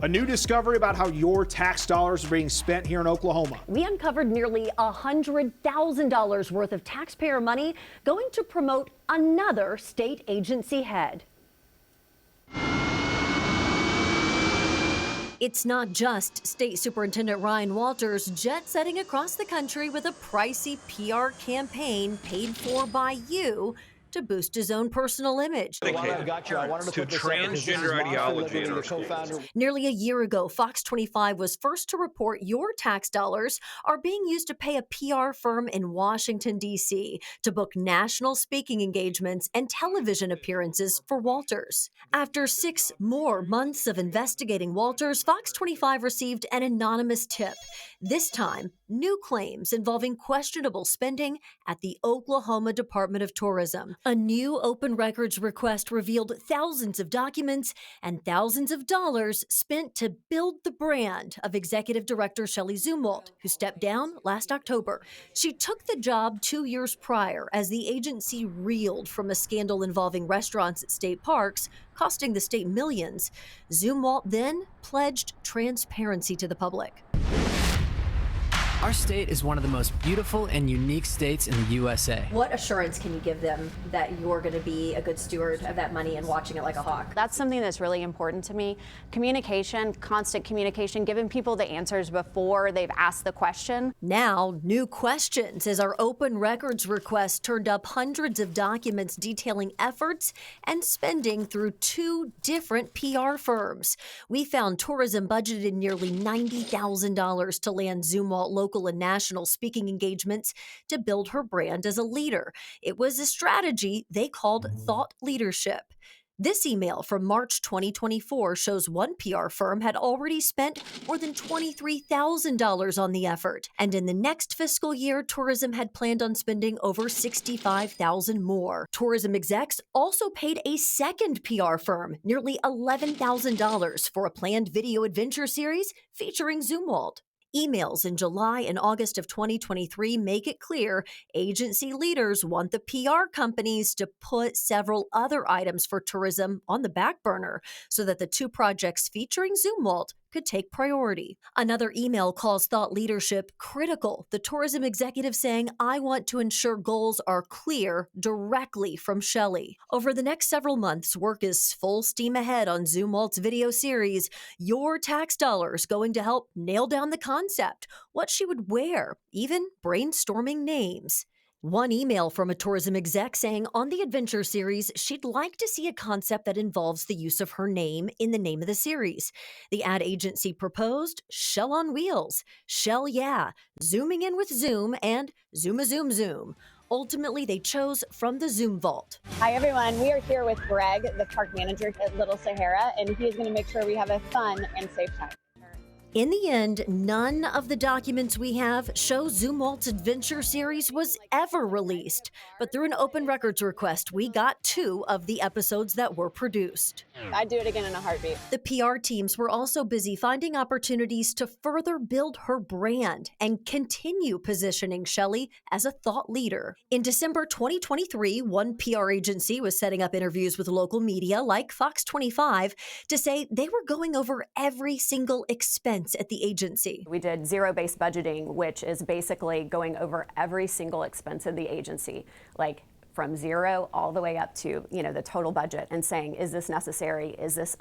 A new discovery about how your tax dollars are being spent here in Oklahoma. We uncovered nearly $100,000 worth of taxpayer money going to promote another state agency head. It's not just State Superintendent Ryan Walters jet-setting across the country with a pricey PR campaign paid for by you to boost his own personal image. To transgender ideology in our schools. Nearly a year ago, Fox 25 was first to report your tax dollars are being used to pay a PR firm in Washington, D.C. to book national speaking engagements and television appearances for Walters. After 6 more months of investigating Walters, Fox 25 received an anonymous tip. This time, new claims involving questionable spending at the Oklahoma Department of Tourism. A new open records request revealed thousands of documents and thousands of dollars spent to build the brand of Executive Director Shelley Zumwalt, who stepped down last October. She took the job 2 years prior as the agency reeled from a scandal involving restaurants at state parks, costing the state millions. Zumwalt then pledged transparency to the public. Our state is one of the most beautiful and unique states in the USA. What assurance can you give them that you're going to be a good steward of that money and watching it like a hawk? That's something that's really important to me. Communication, constant communication, giving people the answers before they've asked the question. Now, new questions as our open records request turned up hundreds of documents detailing efforts and spending through 2 different PR firms. We found tourism budgeted nearly $90,000 to land Zumwalt local and national speaking engagements to build her brand as a leader. It was a strategy they called thought leadership. This email from March 2024 shows one PR firm had already spent more than $23,000 on the effort. And in the next fiscal year, tourism had planned on spending over $65,000 more. Tourism execs also paid a second PR firm nearly $11,000 for a planned video adventure series featuring Zumwalt. Emails in July and August of 2023 make it clear agency leaders want the PR companies to put several other items for tourism on the back burner so that the 2 projects featuring Zumwalt could take priority. Another email calls thought leadership critical. The tourism executive saying, "I want to ensure goals are clear directly from Shelley." Over the next several months, work is full steam ahead on Zumwalt's video series, Your Tax Dollars, going to help nail down the concept, what she would wear, even brainstorming names. One email from a tourism exec saying on the adventure series, she'd like to see a concept that involves the use of her name in the name of the series. The ad agency proposed Shell on Wheels, Shell Yeah, Zooming in with Zoom, and Zoom-a Zoom Zoom. Ultimately, they chose from the Zumwalt. Hi, everyone. We are here with Greg, the park manager at Little Sahara, and he is going to make sure we have a fun and safe time. In the end, none of the documents we have show Zumwalt's adventure series was ever released. But through an open records request, we got 2 of the episodes that were produced. I'd do it again in a heartbeat. The PR teams were also busy finding opportunities to further build her brand and continue positioning Shelley as a thought leader. In December 2023, one PR agency was setting up interviews with local media like Fox 25 to say they were going over every single expense at the agency. We did zero-based budgeting, which is basically going over every single expense of the agency, like from zero all the way up to, the total budget, and saying, is this necessary? Is this,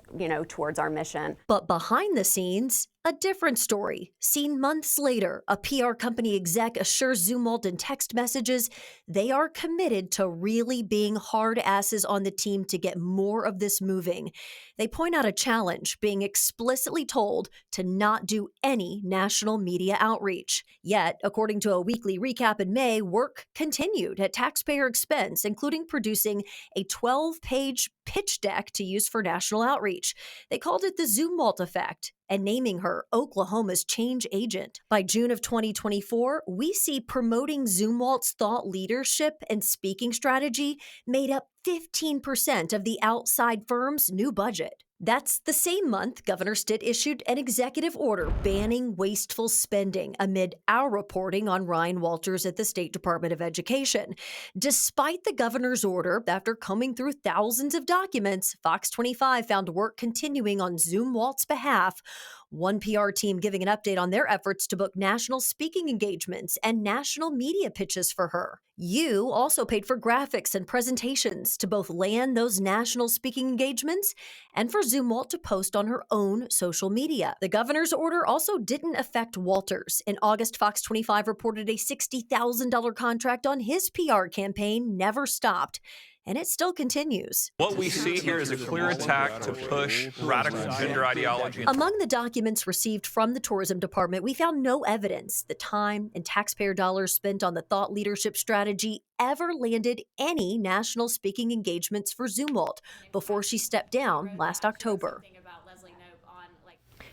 towards our mission? But behind the scenes, a different story. Seen months later, a PR company exec assures Zumwalt in text messages they are committed to really being hard asses on the team to get more of this moving. They point out a challenge, being explicitly told to not do any national media outreach. Yet, according to a weekly recap in May, work continued at taxpayer expense, including producing a 12-page pitch deck to use for national outreach. They called it the Zumwalt effect and naming her Oklahoma's change agent. By June of 2024, we see promoting Zumwalt's thought leadership and speaking strategy made up 15% of the outside firm's new budget. That's the same month Governor Stitt issued an executive order banning wasteful spending amid our reporting on Ryan Walters at the State Department of Education. Despite the governor's order, after combing through thousands of documents, Fox 25 found work continuing on Zumwalt's behalf. One PR team giving an update on their efforts to book national speaking engagements and national media pitches for her. You also paid for graphics and presentations to both land those national speaking engagements and for Zumwalt to post on her own social media. The governor's order also didn't affect Walters. In August, Fox 25 reported a $60,000 contract on his PR campaign never stopped. And it still continues. What we see here is a clear attack to push radical gender ideology. Among the documents received from the tourism department, we found no evidence the time and taxpayer dollars spent on the thought leadership strategy ever landed any national speaking engagements for Zumwalt before she stepped down last October.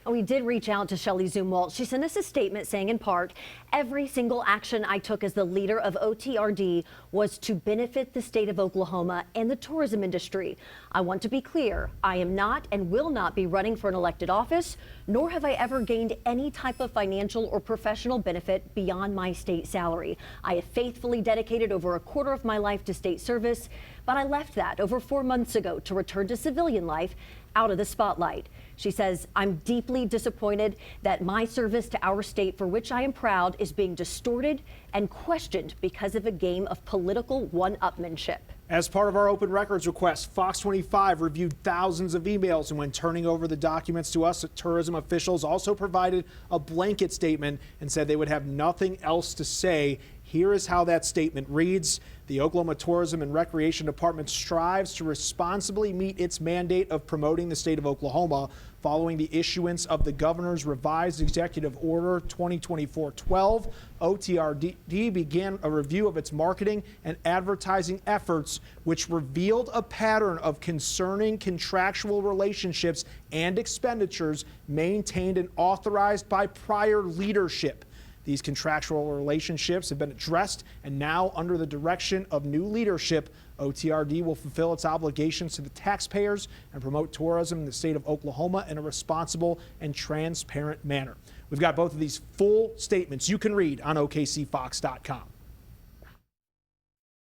We did reach out to Shelley Zumwalt. She sent us a statement saying, in part, every single action I took as the leader of OTRD was to benefit the state of Oklahoma and the tourism industry. I want to be clear, I am not and will not be running for an elected office, nor have I ever gained any type of financial or professional benefit beyond my state salary. I have faithfully dedicated over a quarter of my life to state service, but I left that over 4 months ago to return to civilian life out of the spotlight. She says, I'm deeply disappointed that my service to our state, for which I am proud, is being distorted and questioned because of a game of political one-upmanship. As part of our open records request, Fox 25 reviewed thousands of emails, and when turning over the documents to us, tourism officials also provided a blanket statement and said they would have nothing else to say. Here is how that statement reads. The Oklahoma Tourism and Recreation Department strives to responsibly meet its mandate of promoting the state of Oklahoma following the issuance of the governor's revised executive order 2024-12. OTRD began a review of its marketing and advertising efforts, which revealed a pattern of concerning contractual relationships and expenditures maintained and authorized by prior leadership. These contractual relationships have been addressed, and now, under the direction of new leadership, OTRD will fulfill its obligations to the taxpayers and promote tourism in the state of Oklahoma in a responsible and transparent manner. We've got both of these full statements you can read on OKCFox.com.